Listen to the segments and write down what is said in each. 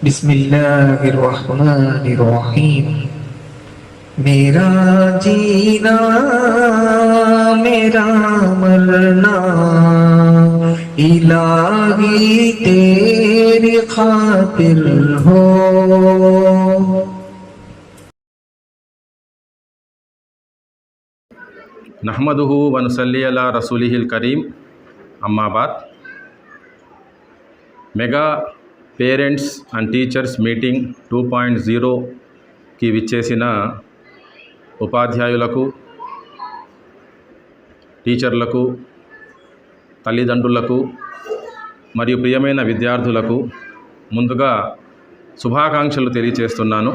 बिस्मिल्लाहिर्रहमानिर्रहीम। मेरा जीना मेरा मरना इलाही तेरी खातिर हो। नहमदुहु व नुसल्ली अला रसूलिहिल करीम। अम्मा बाद। Mega parents and teachers meeting 2.0కి విచ్చేసిన ఉపాధ్యాయులకు, టీచర్లకు, తల్లిదండ్రులకు మరియు ప్రియమైన విద్యార్థులకు ముందుగా శుభాకాంక్షలు తెలియజేస్తున్నాను.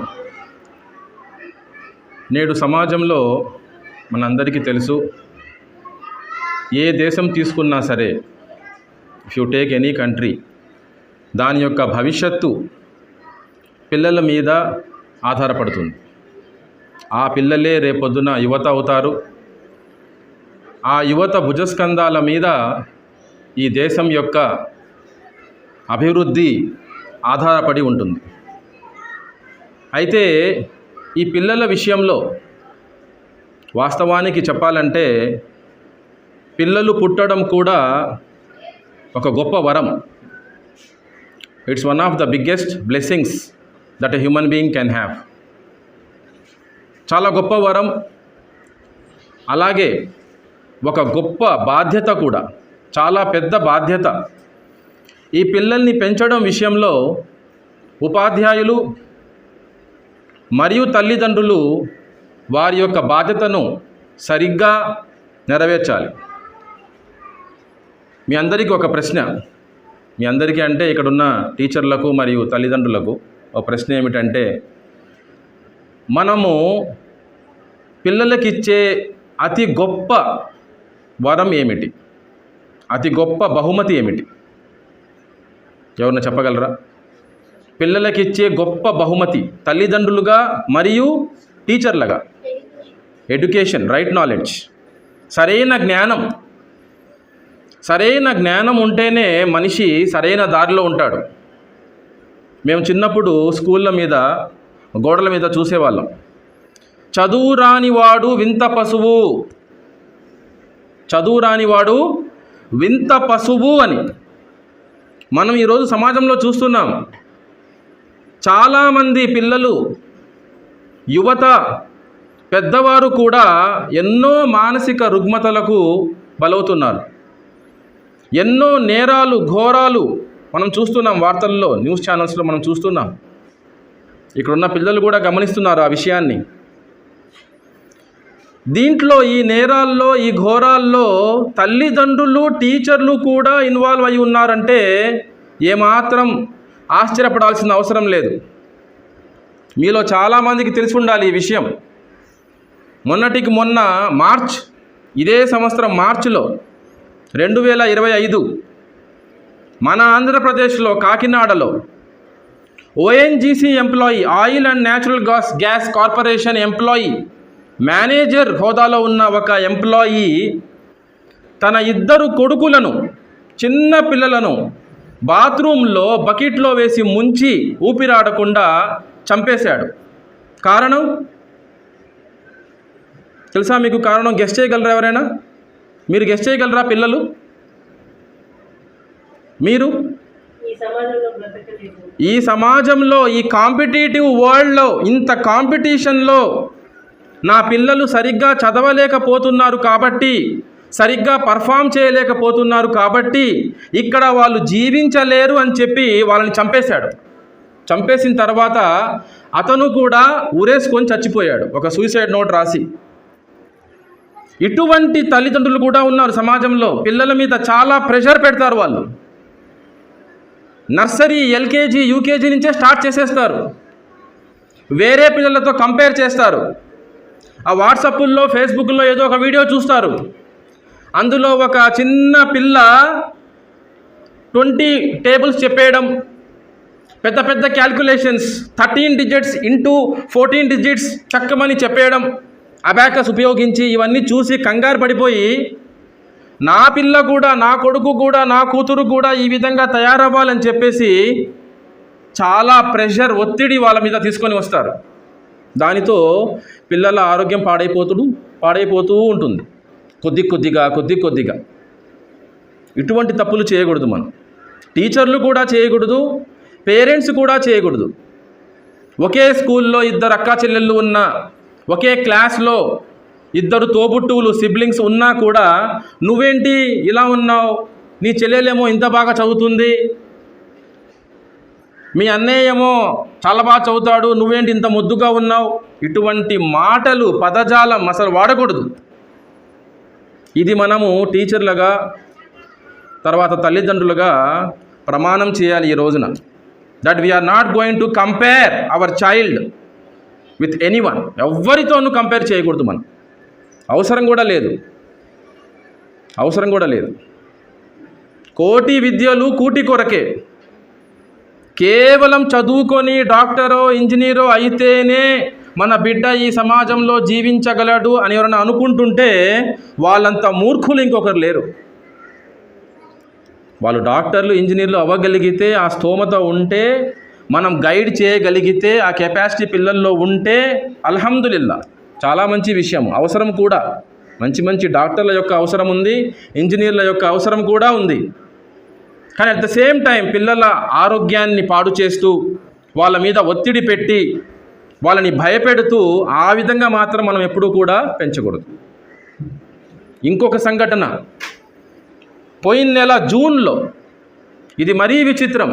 నేడు సమాజంలో మనందరికీ తెలుసు, ఏ దేశం తీసుకున్నా సరే, if you take any country, దాని యొక్క భవిష్యత్తు పిల్లల మీద ఆధారపడుతుంది. ఆ పిల్లలే రేపొద్దున యువత అవుతారు. ఆ యువత భుజస్కంధాల మీద ఈ దేశం యొక్క అభివృద్ధి ఆధారపడి ఉంటుంది. అయితే ఈ పిల్లల విషయంలో వాస్తవానికి చెప్పాలంటే పిల్లలు పుట్టడం కూడా ఒక గొప్ప వరం. It's one of the biggest blessings that a human being can have. చాలా గొప్ప వరం, అలాగే ఒక గొప్ప బాధ్యత కూడా, చాలా పెద్ద బాధ్యత. ఈ పిల్లల్ని పెంచడం విషయంలో ఉపాధ్యాయులు మరియు తల్లిదండ్రులు వారి యొక్క బాధ్యతను సరిగ్గా నెరవేర్చాలి. మీ అందరికీ ఒక ప్రశ్న, మీ అందరికీ అంటే ఇక్కడున్న టీచర్లకు మరియు తల్లిదండ్రులకు ఒక ప్రశ్న ఏమిటంటే, మనము పిల్లలకిచ్చే అతి గొప్ప వరం ఏమిటి? అతి గొప్ప బహుమతి ఏమిటి? ఎవరన్నా చెప్పగలరా? పిల్లలకిచ్చే గొప్ప బహుమతి తల్లిదండ్రులుగా మరియు టీచర్లుగా ఎడ్యుకేషన్, రైట్ నాలెడ్జ్, సరైన జ్ఞానం. సరైన జ్ఞానం ఉంటేనే మనిషి సరైన దారిలో ఉంటాడు. మేము చిన్నప్పుడు స్కూళ్ళ మీద, గోడల మీద చూసేవాళ్ళం, చదువు రానివాడు వింత పశువు, చదువు రానివాడు వింత పశువు అని. మనం ఈరోజు సమాజంలో చూస్తున్నాం, చాలామంది పిల్లలు, యువత, పెద్దవారు కూడా ఎన్నో మానసిక రుగ్మతలకు బలవుతున్నారు. ఎన్నో నేరాలు, ఘోరాలు మనం చూస్తున్నాం, వార్తల్లో, న్యూస్ ఛానల్స్లో మనం చూస్తున్నాం. ఇక్కడున్న పిల్లలు కూడా గమనిస్తున్నారు ఆ విషయాన్ని. దీంట్లో, ఈ నేరాల్లో, ఈ ఘోరాల్లో తల్లిదండ్రులు, టీచర్లు కూడా ఇన్వాల్వ్ అయి ఉన్నారంటే ఏమాత్రం ఆశ్చర్యపడాల్సిన అవసరం లేదు. మీలో చాలామందికి తెలిసి ఉండాలి ఈ విషయం. మొన్నటికి మొన్న ఇదే సంవత్సరం మార్చిలో 2025 మన ఆంధ్రప్రదేశ్లో కాకినాడలో ONGC employee, oil and natural gas corporation employee, manager హోదాలో ఉన్న ఒక ఎంప్లాయీ తన 2 కొడుకులను, చిన్న పిల్లలను బాత్రూంలో బకెట్లో వేసి ముంచి ఊపిరాడకుండా చంపేశాడు. కారణం తెలుసా మీకు? కారణం గెస్ చేయగలరా? ఎవరైనా మీరు గెస్ చేయగలరా? పిల్లలు, మీరు ఈ సమాజంలో, ఈ కాంపిటీటివ్ వరల్డ్లో, ఇంత కాంపిటీషన్లో నా పిల్లలు సరిగ్గా చదవలేకపోతున్నారు కాబట్టి, సరిగ్గా పర్ఫామ్ చేయలేకపోతున్నారు కాబట్టి ఇక్కడ వాళ్ళు జీవించలేరు అని చెప్పి వాళ్ళని చంపేశాడు. చంపేసిన తర్వాత అతను కూడా ఊరేసుకొని చచ్చిపోయాడు, ఒక సూసైడ్ నోట్ రాసి. ఇటువంటి తల్లిదండ్రులు కూడా ఉన్నారు సమాజంలో. పిల్లల మీద చాలా ప్రెషర్ పెడతారు వాళ్ళు. నర్సరీ, ఎల్కేజీ, యూకేజీ నుంచే స్టార్ట్ చేసేస్తారు. వేరే పిల్లలతో కంపేర్ చేస్తారు. ఆ వాట్సాప్ల్లో, ఫేస్బుక్లో ఏదో ఒక వీడియో చూస్తారు. అందులో ఒక చిన్న పిల్ల 20 టేబుల్స్ చెప్పేయడం, పెద్ద పెద్ద క్యాల్కులేషన్స్, 13 డిజిట్స్ ఇంటూ 14 డిజిట్స్ చక్కమని చెప్పేయడం, అబాకస్ ఉపయోగించి. ఇవన్నీ చూసి కంగారు పడిపోయి, నా పిల్ల కూడా, నా కొడుకు కూడా, నా కూతురు కూడా ఈ విధంగా తయారవ్వాలని చెప్పేసి చాలా ప్రెషర్, ఒత్తిడి వాళ్ళ మీద తీసుకొని వస్తారు. దానితో పిల్లల ఆరోగ్యం పాడైపోతూ ఉంటుంది కొద్దిగా. ఇటువంటి తప్పులు చేయకూడదు మనం. టీచర్లు కూడా చేయకూడదు, పేరెంట్స్ కూడా చేయకూడదు. ఒకే స్కూల్లో 2 అక్కా చెల్లెళ్ళు ఉన్నా, ఒకే క్లాస్లో 2 తోబుట్టువులు సిబ్లింగ్స్ ఉన్నా కూడా నువ్వేంటి ఇలా ఉన్నావు, నీ చెల్లెలేమో ఇంత బాగా చదువుతుంది, మీ అన్నయ్య ఏమో చాలా బాగా చదువుతాడు, నువ్వేంటి ఇంత ముద్దుగా ఉన్నావు, ఇటువంటి మాటలు పదజాలం అసలు వాడకూడదు. ఇది మనము టీచర్లుగా, తర్వాత తల్లిదండ్రులుగా ప్రమాణం చేయాలి ఈ రోజున. That we're not going to compare our child with anyone. ఎవరితోనూ కంపేర్ చేయకూడదు మనం. అవసరం కూడా లేదు. కోటి విద్యలు కూటి కొరకే. కేవలం చదువుకొని డాక్టరో ఇంజనీరో అయితేనే మన బిడ్డ ఈ సమాజంలో జీవించగలడు అని ఎవరైనా అనుకుంటుంటే వాళ్ళంత మూర్ఖులు ఇంకొకరు లేరు. వాళ్ళు డాక్టర్లు ఇంజనీర్లు అవ్వగలిగితే, ఆ స్తోమత ఉంటే, మనం గైడ్ చేయగలిగితే, ఆ కెపాసిటీ పిల్లల్లో ఉంటే అల్హమ్దులిల్లా చాలా మంచి విషయం. అవసరం కూడా మంచి డాక్టర్ల యొక్క అవసరం ఉంది, ఇంజనీర్ల యొక్క అవసరం కూడా ఉంది. కానీ అట్ ద సేమ్ టైం పిల్లల ఆరోగ్యాన్ని పాడు చేస్తూ, వాళ్ళ మీద ఒత్తిడి పెట్టి, వాళ్ళని భయపెడుతూ ఆ విధంగా మాత్రం మనం ఎప్పుడూ కూడా పెంచకూడదు. ఇంకొక సంఘటన పోయిన నెల జూన్లో, ఇది మరీ విచిత్రం.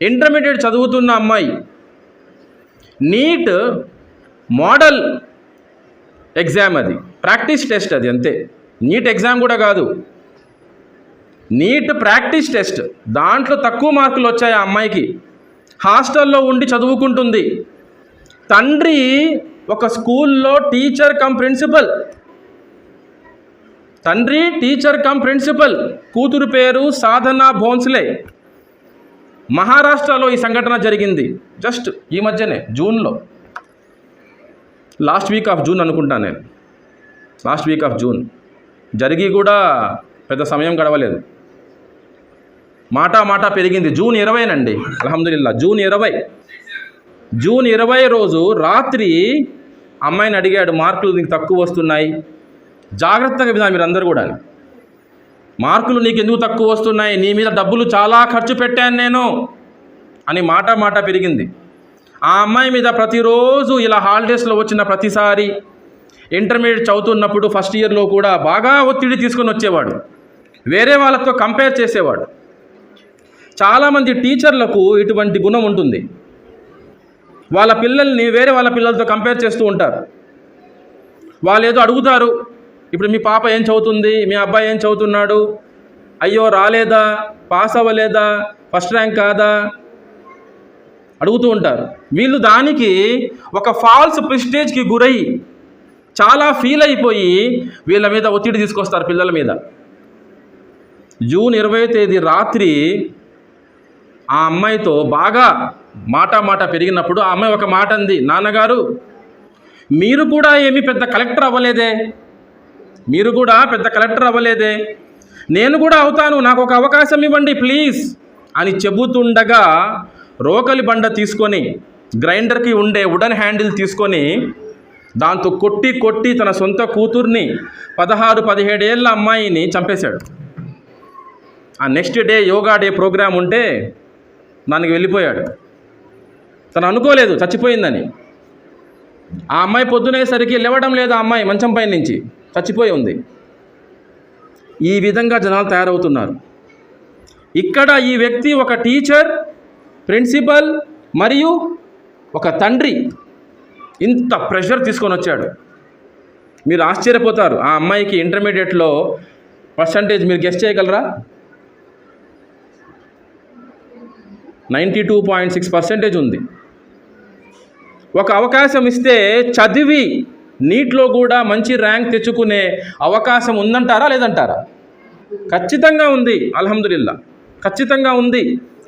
ఇంటర్మీడియట్ చదువుతున్న అమ్మాయి నీట్ మోడల్ ఎగ్జామ్, అది ప్రాక్టీస్ టెస్ట్, అది అంతే, నీట్ ఎగ్జామ్ కూడా కాదు, నీట్ ప్రాక్టీస్ టెస్ట్. దాంట్లో తక్కువ మార్కులు వచ్చాయి ఆ అమ్మాయికి. హాస్టల్లో ఉండి చదువుకుంటుంది. తండ్రి ఒక స్కూల్లో టీచర్ కమ్ ప్రిన్సిపల్. కూతురు పేరు సాధనా భోన్స్లే. మహారాష్ట్రలో ఈ సంఘటన జరిగింది. జస్ట్ ఈ మధ్యనే జూన్లో, లాస్ట్ వీక్ ఆఫ్ జూన్ అనుకుంటా నేను. లాస్ట్ వీక్ ఆఫ్ జూన్ జరిగి కూడా పెద్ద సమయం గడవలేదు. మాట పెరిగింది. జూన్ 20నండి, అల్హమ్దులిల్లా. జూన్ 20 రోజు రాత్రి అమ్మాయిని అడిగాడు, మార్కులు నీకు తక్కువ వస్తున్నాయి, జాగ్రత్తగా వినా మీరందరూ కూడా, మార్కులు నీకు ఎందుకు తక్కువ వస్తున్నాయి, నీ మీద డబ్బులు చాలా ఖర్చు పెట్టాను నేను అని మాట పెరిగింది. ఆ అమ్మాయి మీద ప్రతిరోజు ఇలా హాలిడేస్లో వచ్చిన ప్రతిసారి, ఇంటర్మీడియట్ చదువుతున్నప్పుడు ఫస్ట్ ఇయర్లో కూడా బాగా ఒత్తిడి తీసుకొని వచ్చేవాడు, వేరే వాళ్ళతో కంపేర్ చేసేవాడు. చాలామంది టీచర్లకు ఇటువంటి గుణం ఉంటుంది. వాళ్ళ పిల్లల్ని వేరే వాళ్ళ పిల్లలతో కంపేర్ చేస్తూ ఉంటారు. వాళ్ళు ఏదో అడుగుతారు, ఇప్పుడు మీ పాప ఏం చదువుతుంది, మీ అబ్బాయి ఏం చదువుతున్నాడు, అయ్యో రాలేదా, పాస్ అవ్వలేదా, ఫస్ట్ ర్యాంక్ కాదా, అడుగుతూ ఉంటారు. వీళ్ళు దానికి ఒక ఫాల్స్ ప్రెస్టేజ్కి గురై చాలా ఫీల్ అయిపోయి వీళ్ళ మీద ఒత్తిడి తీసుకొస్తారు పిల్లల మీద. జూన్ 20వ తేదీ రాత్రి ఆ అమ్మాయితో బాగా మాట పెరిగినప్పుడు ఆ అమ్మాయి ఒక మాట అంది, నాన్నగారు మీరు కూడా ఏమీ పెద్ద కలెక్టర్ అవ్వలేదే, నేను కూడా అవుతాను, నాకు ఒక అవకాశం ఇవ్వండి ప్లీజ్ అని చెబుతుండగా రోకలి బండ తీసుకొని, గ్రైండర్కి ఉండే వుడెన్ హ్యాండిల్ తీసుకొని దాంతో కొట్టి తన సొంత కూతుర్ని 16-17 ఏళ్ళ అమ్మాయిని చంపేశాడు. ఆ next day yoga day programme ఉంటే దానికి వెళ్ళిపోయాడు. తను అనుకోలేదు చచ్చిపోయిందని. ఆ అమ్మాయి పొద్దునేసరికి లేవడం లేదు, ఆ అమ్మాయి మంచం పై నుంచి చచ్చిపోయి ఉంది. ఈ విధంగా జనాలు తయారవుతున్నారు. ఇక్కడ ఈ వ్యక్తి ఒక టీచర్, ప్రిన్సిపల్ మరియు ఒక తండ్రి ఇంత ప్రెషర్ తీసుకొని వచ్చాడు. మీరు ఆశ్చర్యపోతారు. ఆ అమ్మాయికి ఇంటర్మీడియట్లో పర్సంటేజ్ మీరు గెస్ చేయగలరా? 92.6% ఉంది. ఒక అవకాశం ఇస్తే చదివి నీట్లో కూడా మంచి ర్యాంక్ తెచ్చుకునే అవకాశం ఉందంటారా లేదంటారా? ఖచ్చితంగా ఉంది. అల్హమ్దులిల్లా ఖచ్చితంగా ఉంది.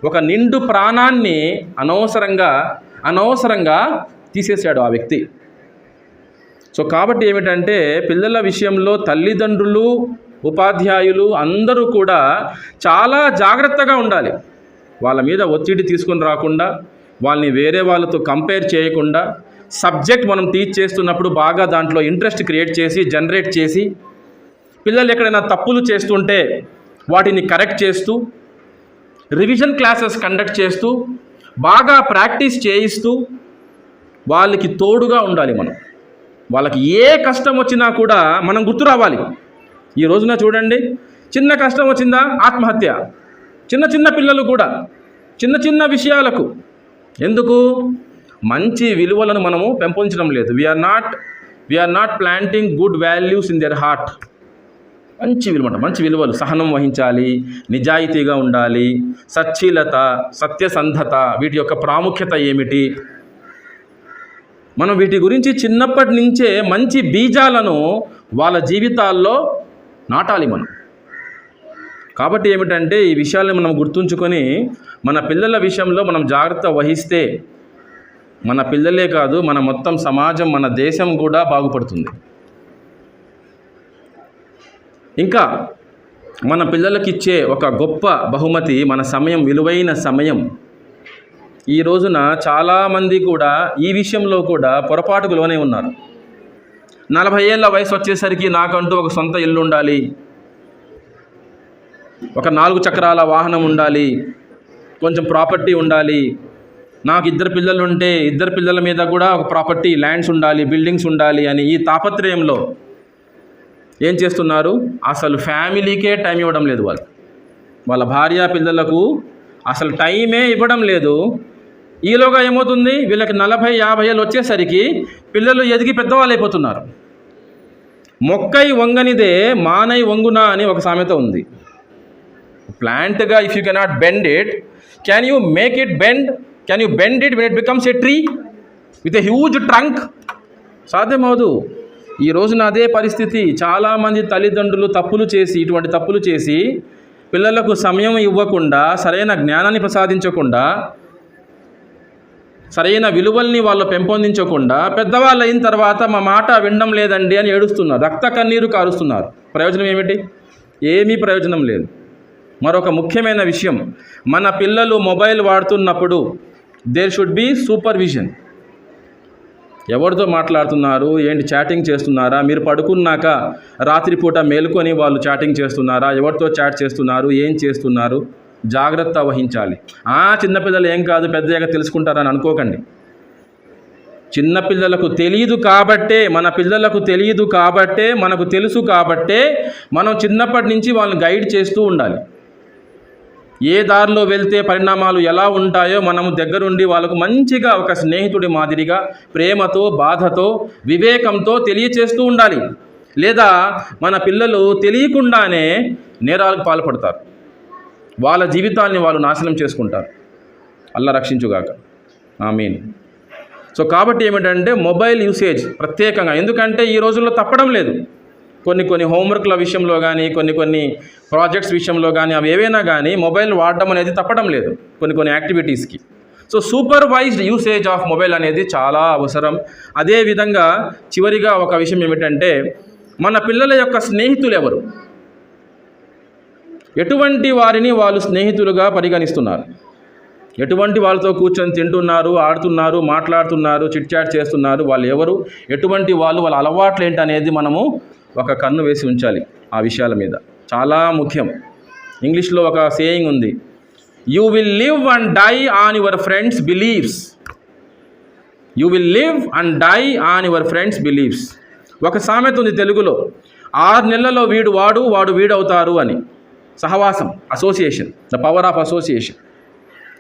ఒక నిండు ప్రాణాన్ని అనవసరంగా తీసేశాడు ఆ వ్యక్తి. సో కాబట్టి ఏమిటంటే పిల్లల విషయంలో తల్లిదండ్రులు, ఉపాధ్యాయులు అందరూ కూడా చాలా జాగ్రత్తగా ఉండాలి. వాళ్ళ మీద ఒత్తిడి తీసుకొని రాకుండా, వాళ్ళని వేరే వాళ్ళతో కంపేర్ చేయకుండా, సబ్జెక్ట్ మనం టీచ్ చేస్తున్నప్పుడు బాగా దాంట్లో ఇంట్రెస్ట్ క్రియేట్ చేసి, జనరేట్ చేసి, పిల్లలు ఎక్కడైనా తప్పులు చేస్తుంటే వాటిని కరెక్ట్ చేస్తూ, రివిజన్ క్లాసెస్ కండక్ట్ చేస్తూ, బాగా ప్రాక్టీస్ చేయిస్తూ, వాళ్ళకి తోడుగా ఉండాలి మనం. వాళ్ళకి ఏ కష్టం వచ్చినా కూడా మనం గుర్తు రావాలి. ఈ రోజున చూడండి, చిన్న కష్టం వచ్చిందా ఆత్మహత్య. చిన్న చిన్న పిల్లలు కూడా చిన్న చిన్న విషయాలకు. ఎందుకు? మంచి విలువలను మనము పెంపొందడం లేదు. We're not planting good values in their heart. మంచి విలువలు, సహనం వహించాలి, నిజాయితీగా ఉండాలి, సచ్చీలత, సత్యసంధత, వీటి యొక్క ప్రాముఖ్యత ఏమిటి, మనం వీటి గురించి చిన్నప్పటి నుంచే మంచి బీజాలను వాళ్ళ జీవితాల్లో నాటాలి మనం. కాబట్టి ఏమిటంటే ఈ విషయాలను మనం గుర్తుంచుకొని మన పిల్లల విషయంలో మనం జాగ్రత్త వహిస్తే మన పిల్లలే కాదు, మన మొత్తం సమాజం, మన దేశం కూడా బాగుపడుతుంది. ఇంకా మన పిల్లలకి ఇచ్చే ఒక గొప్ప బహుమతి మన సమయం, విలువైన సమయం. ఈ రోజున చాలామంది కూడా ఈ విషయంలో కూడా పొరపాటుకు లోనే ఉన్నారు. 40 ఏళ్ళ వయసు వచ్చేసరికి నాకంటూ ఒక సొంత ఇల్లు ఉండాలి, ఒక 4 చక్రాల వాహనం ఉండాలి, కొంచెం ప్రాపర్టీ ఉండాలి, నాకు 2 పిల్లలు ఉంటే 2 పిల్లల మీద కూడా ఒక ప్రాపర్టీ, ల్యాండ్స్ ఉండాలి, బిల్డింగ్స్ ఉండాలి అని ఈ తాపత్రయంలో ఏం చేస్తున్నారు? అసలు ఫ్యామిలీకే టైం ఇవ్వడం లేదు. వాళ్ళ భార్య పిల్లలకు అసలు టైమే ఇవ్వడం లేదు. ఈలోగా ఏమవుతుంది? వీళ్ళకి 40-50 ఏళ్ళు వచ్చేసరికి పిల్లలు ఎదిగి పెద్దవాళ్ళు అయిపోతున్నారు. మొక్కై వంగనిదే మానై వంగునా అని ఒక సామెత ఉంది. ప్లాంట్గా if you cannot bend it, can you make it bend? Can you bend it when it becomes a tree with a huge trunk? సాధ్యమవదు. ఈ రోజున అదే పరిస్థితి. చాలామంది తల్లిదండ్రులు ఇటువంటి తప్పులు చేసి పిల్లలకు సమయం ఇవ్వకుండా, సరైన జ్ఞానాన్ని ప్రసాదించకుండా, సరైన విలువల్ని వాళ్ళు పెంపొందించకుండా, పెద్దవాళ్ళు అయిన తర్వాత మా మాట వినడం లేదండి అని ఏడుస్తున్నారు, రక్త కన్నీరు కారుస్తున్నారు. ప్రయోజనం ఏమిటి? ఏమీ ప్రయోజనం లేదు. మరొక ముఖ్యమైన విషయం, మన పిల్లలు మొబైల్ వాడుతున్నప్పుడు దేర్ షుడ్ బి సూపర్విజన్. ఎవరితో మాట్లాడుతున్నారు, ఏంటి, చాటింగ్ చేస్తున్నారా, మీరు పడుకున్నాక రాత్రిపూట మేలుకొని వాళ్ళు చాటింగ్ చేస్తున్నారా, ఎవరితో చాట్ చేస్తున్నారు, ఏం చేస్తున్నారు, జాగ్రత్త వహించాలి. చిన్నపిల్లలు ఏం కాదు, పెద్దగా తెలుసుకుంటారని అనుకోకండి. చిన్నపిల్లలకు తెలియదు కాబట్టే, మన పిల్లలకు తెలియదు కాబట్టే, మనకు తెలుసు కాబట్టే మనం చిన్నప్పటి నుంచి వాళ్ళని గైడ్ చేస్తూ ఉండాలి. ఏ దారిలో వెళ్తే పరిణామాలు ఎలా ఉంటాయో మనము దగ్గరుండి వాళ్ళకు మంచిగా ఒక స్నేహితుడి మాదిరిగా ప్రేమతో, బాధతో, వివేకంతో తెలియచేస్తూ ఉండాలి. లేదా మన పిల్లలు తెలియకుండానే నేరాలకు పాల్పడతారు, వాళ్ళ జీవితాన్ని వాళ్ళు నాశనం చేసుకుంటారు. అల్లా రక్షించుగాక, ఆమీన్. సో కాబట్టి ఏమిటంటే మొబైల్ యూసేజ్ ప్రత్యేకంగా, ఎందుకంటే ఈ రోజుల్లో తప్పడం లేదు. కొన్ని హోంవర్క్ల విషయంలో కానీ, కొన్ని ప్రాజెక్ట్స్ విషయంలో కానీ, అవి ఏవైనా కానీ మొబైల్ వాడడం అనేది తప్పడం లేదు కొన్ని యాక్టివిటీస్కి. So supervised usage of mobile అనేది చాలా అవసరం. అదేవిధంగా చివరిగా ఒక విషయం ఏమిటంటే, మన పిల్లల యొక్క స్నేహితులు ఎవరు, ఎటువంటి వారిని వాళ్ళు స్నేహితులుగా పరిగణిస్తున్నారు, ఎటువంటి వాళ్ళతో కూర్చొని తింటున్నారు, ఆడుతున్నారు, మాట్లాడుతున్నారు, చిట్ చాట్ చేస్తున్నారు, వాళ్ళు ఎవరు, ఎటువంటి వాళ్ళ అలవాట్లు ఏంటి అనేది మనము ఒక కన్ను వేసి ఉంచాలి. ఆ విషయాల మీద చాలా ముఖ్యం. ఇంగ్లీష్లో ఒక సేయింగ్ ఉంది, you will live and die on your friends believes. You will live and die on your friends believes. ఒక సామెత ఉంది తెలుగులో, 6 నెలల్లో వాడు వీడవుతారు అని. సహవాసం, association, the power of association.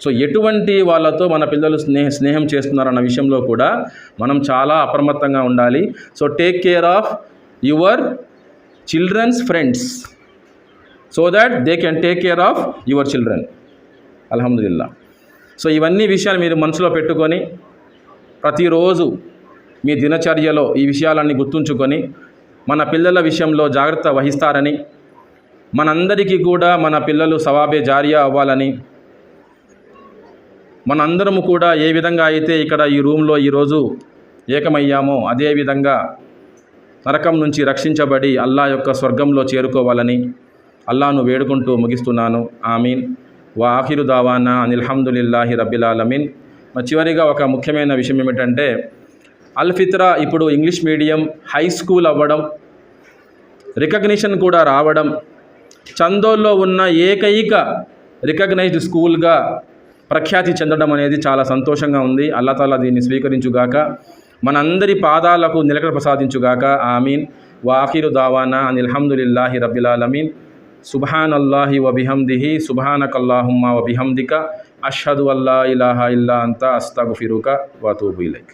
So ఎటువంటి వాళ్ళతో మన పిల్లలు స్నేహం చేస్తున్నారన్న విషయంలో కూడా మనం చాలా అప్రమత్తంగా ఉండాలి. So take care of your childrens friends so that they can take care of your children. అల్హమ్దులిల్లా. సో ఇవన్నీ విషయాలు మీరు మనసులో పెట్టుకొని ప్రతిరోజు మీ దినచర్యలో ఈ విషయాలన్నీ గుర్తుంచుకొని మన పిల్లల విషయంలో జాగ్రత్త వహిస్తారని, మనందరికీ కూడా మన పిల్లలు సవాబే జారియా అవ్వాలని, మనందరము కూడా ఏ విధంగా అయితే ఇక్కడ ఈ రూమ్లో ఈరోజు ఏకమయ్యామో అదేవిధంగా నరకం నుంచి రక్షించబడి అల్లా యొక్క స్వర్గంలో చేరుకోవాలని అల్లాను వేడుకుంటూ ముగిస్తున్నాను. ఆమీన్. వా ఆఖిరు దావానా అనిల్హమ్దులిల్లాహి రబ్బిల్ ఆలమీన్. చివరిగా ఒక ముఖ్యమైన విషయం ఏమిటంటే, అల్ ఫిత్రా ఇప్పుడు ఇంగ్లీష్ మీడియం హై స్కూల్ అవ్వడం, రికగ్నిషన్ కూడా రావడం, చందోల్లో ఉన్న ఏకైక రికగ్నైజ్డ్ స్కూల్గా ప్రఖ్యాతి చెందడం అనేది చాలా సంతోషంగా ఉంది. అల్లా తాలా దీన్ని స్వీకరించుగాక, మనందరి పాదాలకు నిలకడ ప్రసాదించుగాక. ఆమీన్. వాఖిరు దావానా అనిల్హమ్దులిల్లాహి రబ్బిల్ ఆలమీన్. సుబ్హానల్లాహి వబిహమ్దిహి సుబ్హానకల్లాహుమ్మా వబిహమ్దిక అష్హదు అల్లా ఇలాహా ఇల్లా అంతా అస్తగ్ఫిరుక వఅతూబు ఇలైక్.